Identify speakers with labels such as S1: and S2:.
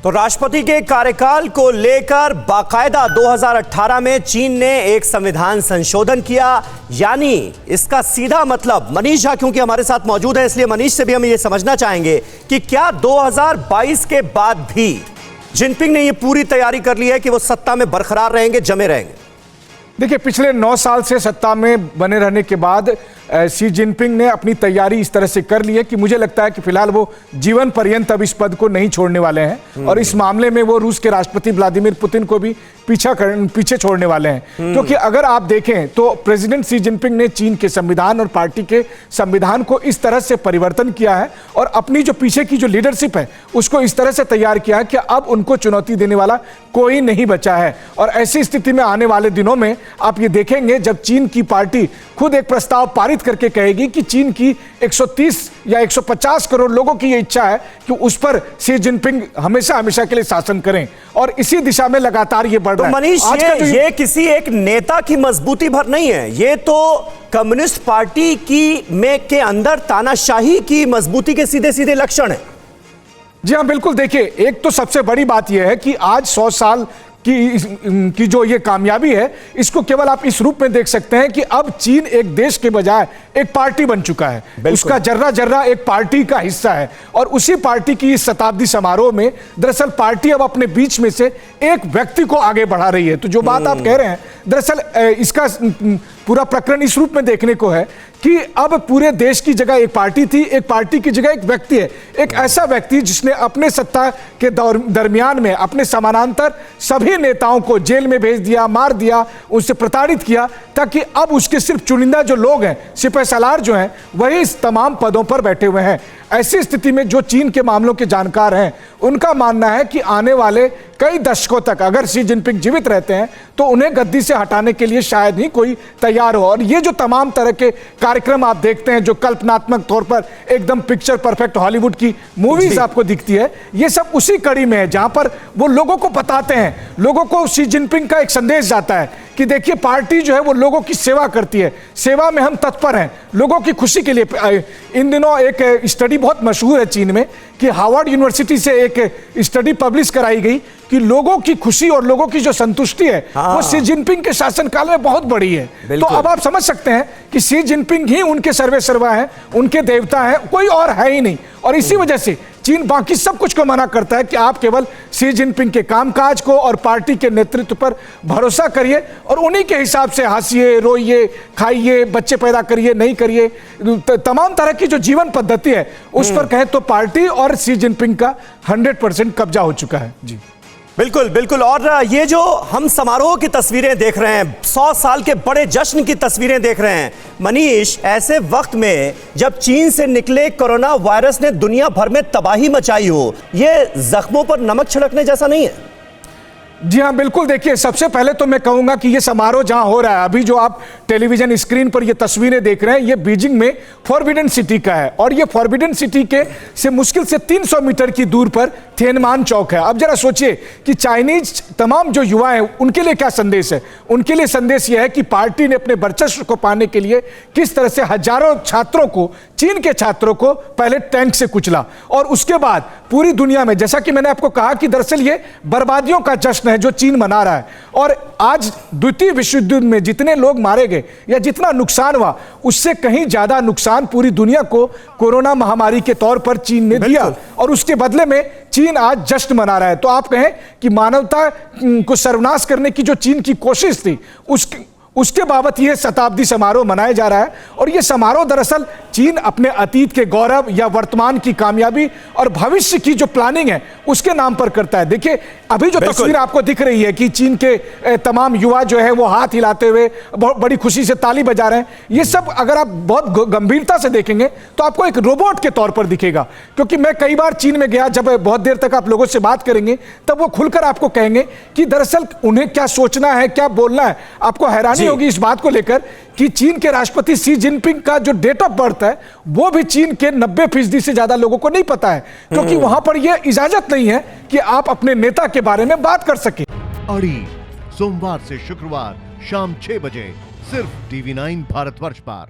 S1: तो राष्ट्रपति के कार्यकाल को लेकर बाकायदा 2018 में चीन ने एक संविधान संशोधन किया, यानी इसका सीधा मतलब मनीष झा क्योंकि हमारे साथ मौजूद है, इसलिए मनीष से भी हम ये समझना चाहेंगे कि क्या 2022 के बाद भी जिनपिंग ने ये पूरी तैयारी कर ली है कि वो सत्ता में बरकरार रहेंगे, जमे रहेंगे?
S2: देखिए, पिछले 9 साल से सत्ता में बने रहने के बाद शी जिनपिंग ने अपनी तैयारी इस तरह से कर ली है कि मुझे लगता है कि फिलहाल वो जीवन पर्यंत अब इस पद को नहीं छोड़ने वाले हैं और इस मामले में वो रूस के राष्ट्रपति व्लादिमीर पुतिन को भी पीछे छोड़ने वाले हैं। क्योंकि अगर आप देखें तो प्रेसिडेंट शी जिनपिंग ने चीन के संविधान और पार्टी के संविधान को इस तरह से परिवर्तन किया है और अपनी जो पीछे की जो लीडरशिप है उसको इस तरह से तैयार किया है कि अब उनको चुनौती देने वाला कोई नहीं बचा है। और ऐसी स्थिति में आने वाले दिनों में आप ये देखेंगे जब चीन की पार्टी खुद एक प्रस्ताव पारित करके कहेगी कि चीन की 130 या 150 करोड़ लोगों की ये इच्छा है कि उस पर शी जिनपिंग हमेशा हमेशा के लिए शासन करें और इसी दिशा में लगातार ये बढ़ रहा है।
S1: तो मनीष, ये किसी एक नेता की मजबूती भर नहीं है, ये तो कम्युनिस्ट पार्टी के अंदर तानाशाही की मजबूती के सीधे सीधे लक्षण है।
S2: जी हाँ, बिल्कुल। देखिए, एक तो सबसे बड़ी बात यह है कि आज 100 साल की जो ये कामयाबी है इसको केवल आप इस रूप में देख सकते हैं कि अब चीन एक देश के बजाय एक पार्टी बन चुका है। उसका जर्रा जर्रा एक पार्टी का हिस्सा है और उसी पार्टी की इस शताब्दी समारोह में दरअसल पार्टी अब अपने बीच में से एक व्यक्ति को आगे बढ़ा रही है। तो जो बात आप कह रहे हैं, दरअसल इसका पूरा प्रकरण इस रूप में देखने को है कि अब पूरे देश की जगह एक पार्टी थी, एक पार्टी की जगह एक व्यक्ति है, एक ऐसा व्यक्ति जिसने अपने सत्ता के दरमियान में अपने समानांतर सभी नेताओं को जेल में भेज दिया, मार दिया, उनसे प्रताड़ित किया, ताकि अब उसके सिर्फ चुनिंदा जो लोग हैं, सिपह सलार जो हैं, वही इस तमाम पदों पर बैठे हुए हैं। ऐसी स्थिति में जो चीन के मामलों के जानकार हैं उनका मानना है कि आने वाले कई दशकों तक अगर शी जिनपिंग जीवित रहते हैं तो उन्हें गद्दी से हटाने के लिए शायद ही कोई तैयार हो। और ये जो तमाम तरह के कार्यक्रम आप देखते हैं जो कल्पनात्मक तौर पर एकदम पिक्चर परफेक्ट हॉलीवुड की मूवीज आपको दिखती है, ये सब उसी कड़ी में है जहां पर वो लोगों को बताते हैं, लोगों को शी जिनपिंग का एक संदेश जाता है कि देखिए पार्टी जो है वो लोगों की सेवा करती है, सेवा में हम तत्पर हैं, लोगों की खुशी के लिए। इन दिनों एक स्टडी बहुत मशहूर है चीन में कि हार्वर्ड यूनिवर्सिटी से एक स्टडी पब्लिश कराई गई कि लोगों की खुशी और लोगों की जो संतुष्टि है वो शी जिनपिंग के शासनकाल में बहुत बड़ी है। तो अब आप समझ सकते हैं कि शी जिनपिंग ही उनके सर्वे सर्वा हैं, उनके देवता हैं, कोई और है ही नहीं। और इसी वजह से चीन बाकी सब कुछ को मना करता है कि आप केवल शी जिनपिंग के कामकाज को और पार्टी के नेतृत्व पर भरोसा करिए और उन्हीं के हिसाब से हंसिए, रोइए, खाइए, बच्चे पैदा करिए, नहीं करिए, तमाम तरह की जो जीवन पद्धति है उस पर कहे तो पार्टी और शी जिनपिंग का 100% कब्जा हो चुका है। जी
S1: बिल्कुल बिल्कुल। और ये जो हम समारोह की तस्वीरें देख रहे हैं, 100 साल के बड़े जश्न की तस्वीरें देख रहे हैं मनीष, ऐसे वक्त में जब चीन से निकले कोरोना वायरस ने दुनिया भर में तबाही मचाई हो, ये जख्मों पर नमक छिड़कने जैसा नहीं है?
S2: जी हाँ, बिल्कुल। देखिए, सबसे पहले तो मैं कहूंगा कि ये समारोह जहां हो रहा है, अभी जो आप टेलीविजन स्क्रीन पर ये तस्वीरें देख रहे हैं, ये बीजिंग में फॉरबिडन सिटी का है और ये फॉरबिडन सिटी के से मुश्किल से 300 मीटर की दूर पर थिएनमान चौक है। अब जरा सोचिए कि चाइनीज तमाम जो युवा हैं उनके लिए क्या संदेश है। उनके लिए संदेश यह है कि पार्टी ने अपने वर्चस्व को पाने के लिए किस तरह से हजारों छात्रों को, चीन के छात्रों को पहले टैंक से कुचला और उसके बाद पूरी दुनिया में, जैसा कि मैंने आपको कहा कि दरअसल ये बर्बादियों का जश्न है जो चीन मना रहा है। और आज द्वितीय विश्व युद्ध में जितने लोग मारे गए या जितना नुकसान हुआ, उससे कहीं ज्यादा नुकसान पूरी दुनिया को कोरोना महामारी के तौर पर चीन ने दिया और उसके बदले में चीन आज जश्न मना रहा है। तो आप कहें कि मानवता को सर्वनाश करने की जो चीन की कोशिश थी उसके बाबत यह शताब्दी समारोह मनाया जा रहा है। और यह समारोह दरअसल चीन अपने अतीत के गौरव या वर्तमान की कामयाबी और भविष्य की जो प्लानिंग है उसके नाम पर करता है। देखिए, अभी जो तस्वीर आपको दिख रही है कि चीन के तमाम युवा जो है वो हाथ हिलाते हुए बहुत बड़ी खुशी से ताली बजा रहे हैं, ये सब अगर आप बहुत गंभीरता से देखेंगे तो आपको एक रोबोट के तौर पर दिखेगा। क्योंकि मैं कई बार चीन में गया, जब बहुत देर तक आप लोगों से बात करेंगे तब वो खुलकर आपको कहेंगे कि दरअसल उन्हें क्या सोचना है, क्या बोलना है। आपको हैरानी होगी इस बात को लेकर कि चीन के राष्ट्रपति शी जिनपिंग का जो डेट ऑफ बर्थ है वो भी चीन के 90% से ज्यादा लोगों को नहीं पता है, क्योंकि वहां पर यह इजाजत नहीं है कि आप अपने नेता के बारे में बात कर सके।
S3: अड़ी सोमवार से शुक्रवार शाम 6 बजे सिर्फ TV9 भारतवर्ष पर।